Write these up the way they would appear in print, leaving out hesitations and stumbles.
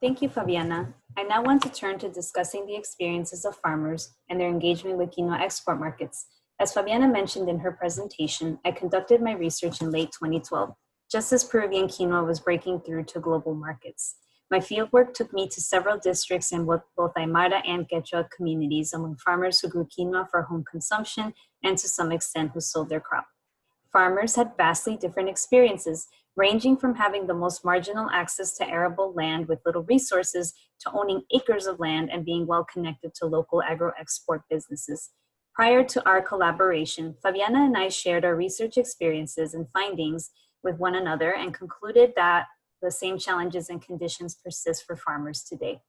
Thank you, Fabiana. I now want to turn to discussing the experiences of farmers and their engagement with quinoa export markets. As Fabiana mentioned in her presentation, I conducted my research in late 2012, just as Peruvian quinoa was breaking through to global markets. My fieldwork took me to several districts in both Aymara and Quechua communities among farmers who grew quinoa for home consumption and to some extent who sold their crop. Farmers had vastly different experiences, ranging from having the most marginal access to arable land with little resources to owning acres of land and being well connected to local agro-export businesses. Prior to our collaboration, Fabiana and I shared our research experiences and findings with one another and concluded that the same challenges and conditions persist for farmers today.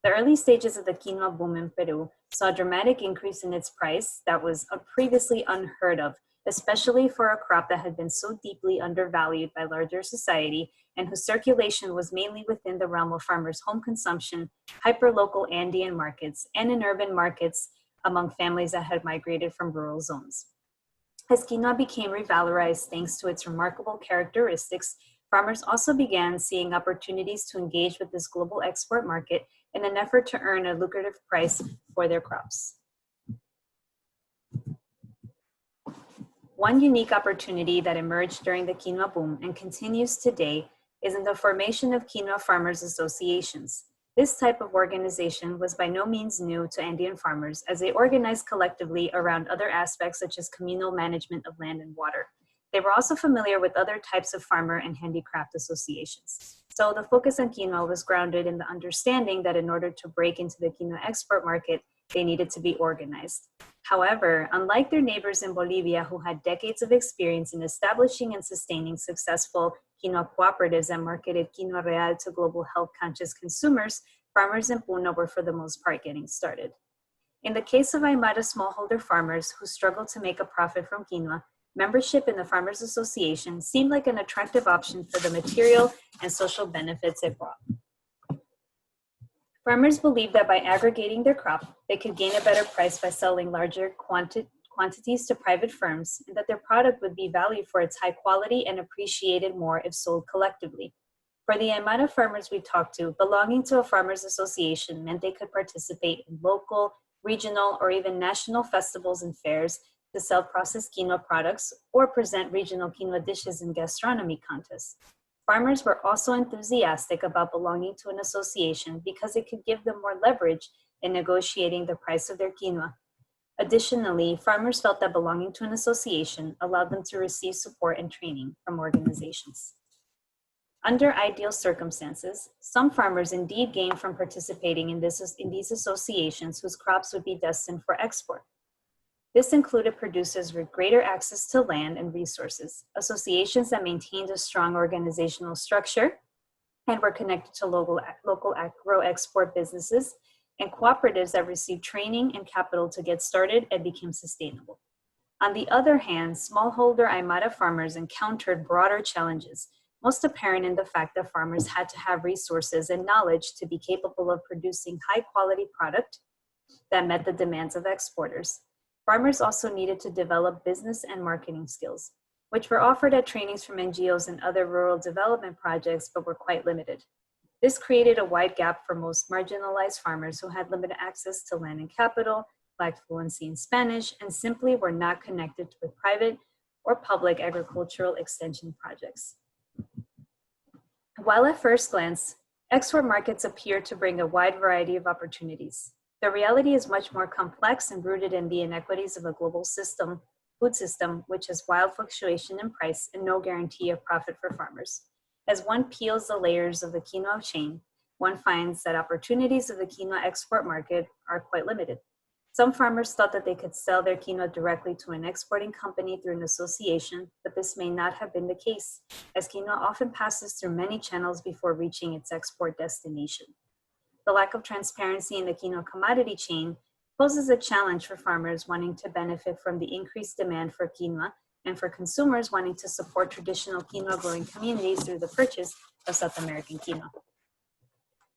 The early stages of the quinoa boom in Peru saw a dramatic increase in its price that was previously unheard of, especially for a crop that had been so deeply undervalued by larger society and whose circulation was mainly within the realm of farmers' home consumption, hyperlocal Andean markets, and in urban markets among families that had migrated from rural zones. As quinoa became revalorized thanks to its remarkable characteristics, farmers also began seeing opportunities to engage with this global export market in an effort to earn a lucrative price for their crops. One unique opportunity that emerged during the quinoa boom and continues today is in the formation of quinoa farmers associations. This type of organization was by no means new to Andean farmers, as they organized collectively around other aspects such as communal management of land and water. They were also familiar with other types of farmer and handicraft associations. So the focus on quinoa was grounded in the understanding that in order to break into the quinoa export market, they needed to be organized. However, unlike their neighbors in Bolivia who had decades of experience in establishing and sustaining successful quinoa cooperatives that marketed quinoa real to global health-conscious consumers, farmers in Puno were for the most part getting started. In the case of Aymara smallholder farmers who struggled to make a profit from quinoa, membership in the Farmers Association seemed like an attractive option for the material and social benefits it brought. Farmers believed that by aggregating their crop, they could gain a better price by selling larger quantities to private firms, and that their product would be valued for its high quality and appreciated more if sold collectively. For the Aymara farmers we talked to, belonging to a farmers association meant they could participate in local, regional, or even national festivals and fairs to sell processed quinoa products or present regional quinoa dishes in gastronomy contests. Farmers were also enthusiastic about belonging to an association because it could give them more leverage in negotiating the price of their quinoa. Additionally, farmers felt that belonging to an association allowed them to receive support and training from organizations. Under ideal circumstances, some farmers indeed gained from participating in these associations whose crops would be destined for export. This included producers with greater access to land and resources, associations that maintained a strong organizational structure and were connected to local agro-export businesses, and cooperatives that received training and capital to get started and became sustainable. On the other hand, smallholder Aymara farmers encountered broader challenges, most apparent in the fact that farmers had to have resources and knowledge to be capable of producing high-quality product that met the demands of exporters. Farmers also needed to develop business and marketing skills, which were offered at trainings from NGOs and other rural development projects, but were quite limited. This created a wide gap for most marginalized farmers who had limited access to land and capital, lacked fluency in Spanish, and simply were not connected with private or public agricultural extension projects. While at first glance, export markets appear to bring a wide variety of opportunities, the reality is much more complex and rooted in the inequities of a global food system, which has wild fluctuation in price and no guarantee of profit for farmers. As one peels the layers of the quinoa chain, one finds that opportunities of the quinoa export market are quite limited. Some farmers thought that they could sell their quinoa directly to an exporting company through an association, but this may not have been the case, as quinoa often passes through many channels before reaching its export destination. The lack of transparency in the quinoa commodity chain poses a challenge for farmers wanting to benefit from the increased demand for quinoa and for consumers wanting to support traditional quinoa growing communities through the purchase of South American quinoa.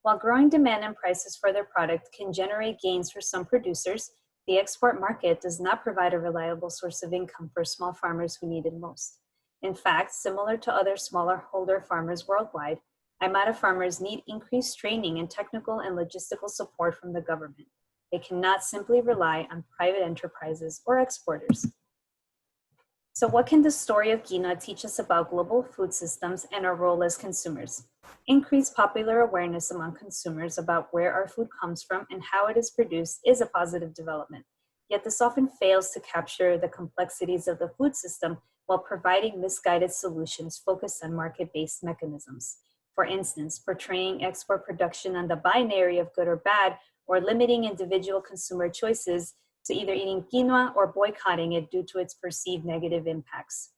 While growing demand and prices for their product can generate gains for some producers, the export market does not provide a reliable source of income for small farmers who need it most. In fact, similar to other smaller holder farmers worldwide, Aymara farmers need increased training and technical and logistical support from the government. They cannot simply rely on private enterprises or exporters. So what can the story of quinoa teach us about global food systems and our role as consumers? Increased popular awareness among consumers about where our food comes from and how it is produced is a positive development. Yet this often fails to capture the complexities of the food system while providing misguided solutions focused on market-based mechanisms. For instance, portraying export production on the binary of good or bad, or limiting individual consumer choices to either eating quinoa or boycotting it due to its perceived negative impacts.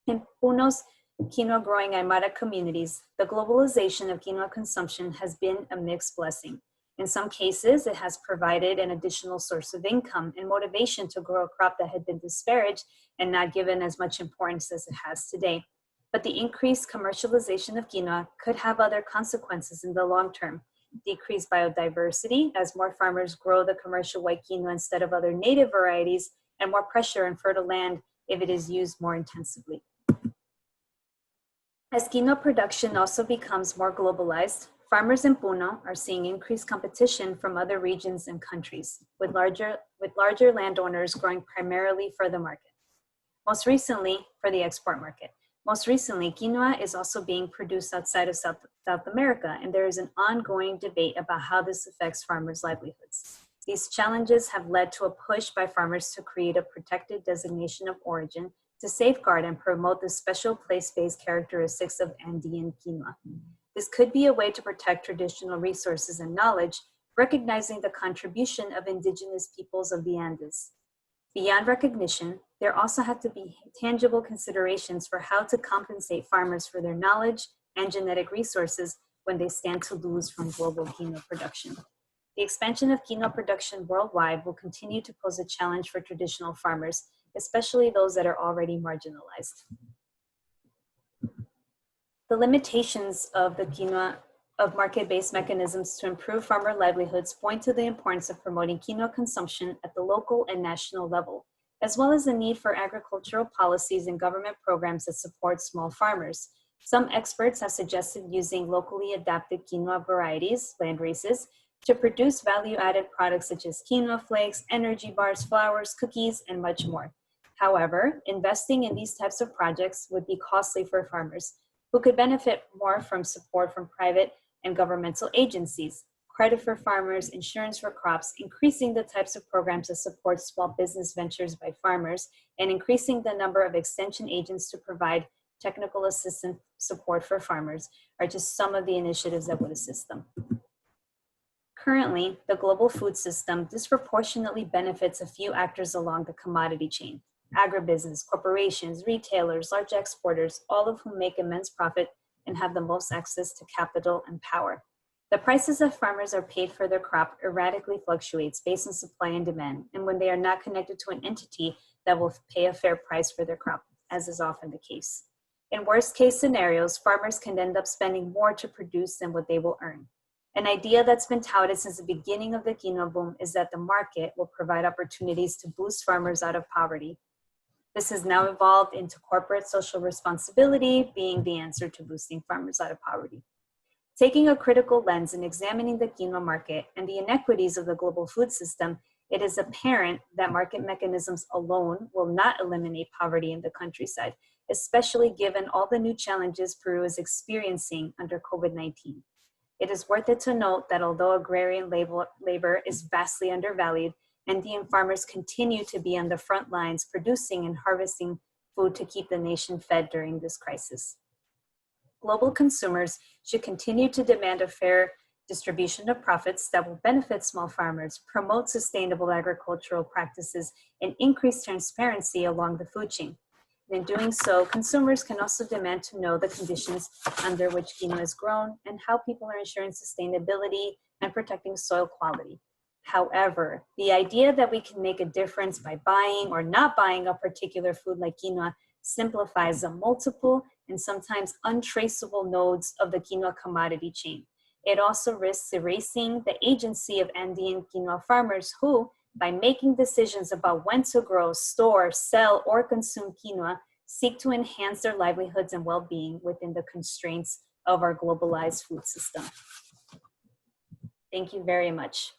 In Puno's quinoa growing Aymara communities, the globalization of quinoa consumption has been a mixed blessing. In some cases, it has provided an additional source of income and motivation to grow a crop that had been disparaged and not given as much importance as it has today. But the increased commercialization of quinoa could have other consequences in the long term. Decreased biodiversity as more farmers grow the commercial white quinoa instead of other native varieties, and more pressure on fertile land if it is used more intensively. As quinoa production also becomes more globalized, farmers in Puno are seeing increased competition from other regions and countries, with larger landowners growing primarily for the market. Most recently, for the export market. Most recently, quinoa is also being produced outside of South America, and there is an ongoing debate about how this affects farmers' livelihoods. These challenges have led to a push by farmers to create a protected designation of origin to safeguard and promote the special place-based characteristics of Andean quinoa. This could be a way to protect traditional resources and knowledge, recognizing the contribution of indigenous peoples of the Andes. Beyond recognition, there also have to be tangible considerations for how to compensate farmers for their knowledge and genetic resources when they stand to lose from global quinoa production. The expansion of quinoa production worldwide will continue to pose a challenge for traditional farmers, especially those that are already marginalized. The limitations of the quinoa of market-based mechanisms to improve farmer livelihoods point to the importance of promoting quinoa consumption at the local and national level, as well as the need for agricultural policies and government programs that support small farmers. Some experts have suggested using locally adapted quinoa varieties, land races, to produce value-added products such as quinoa flakes, energy bars, flours, cookies, and much more. However, investing in these types of projects would be costly for farmers, who could benefit more from support from private and governmental agencies, credit for farmers, insurance for crops, increasing the types of programs that support small business ventures by farmers, and increasing the number of extension agents to provide technical assistance support for farmers are just some of the initiatives that would assist them. Currently, the global food system disproportionately benefits a few actors along the commodity chain: agribusiness, corporations, retailers, large exporters, all of whom make immense profit and have the most access to capital and power. The prices that farmers are paid for their crop erratically fluctuates based on supply and demand, and when they are not connected to an entity that will pay a fair price for their crop, as is often the case. In worst case scenarios, farmers can end up spending more to produce than what they will earn. An idea that's been touted since the beginning of the quinoa boom is that the market will provide opportunities to boost farmers out of poverty. This has now evolved into corporate social responsibility being the answer to boosting farmers out of poverty. Taking a critical lens and examining the quinoa market and the inequities of the global food system, it is apparent that market mechanisms alone will not eliminate poverty in the countryside, especially given all the new challenges Peru is experiencing under COVID-19. It is worth it to note that although agrarian labor is vastly undervalued, Andean farmers continue to be on the front lines producing and harvesting food to keep the nation fed during this crisis. Global consumers should continue to demand a fair distribution of profits that will benefit small farmers, promote sustainable agricultural practices, and increase transparency along the food chain. And in doing so, consumers can also demand to know the conditions under which quinoa is grown and how people are ensuring sustainability and protecting soil quality. However, the idea that we can make a difference by buying or not buying a particular food like quinoa simplifies the multiple and sometimes untraceable nodes of the quinoa commodity chain. It also risks erasing the agency of Andean quinoa farmers who, by making decisions about when to grow, store, sell, or consume quinoa, seek to enhance their livelihoods and well-being within the constraints of our globalized food system. Thank you very much.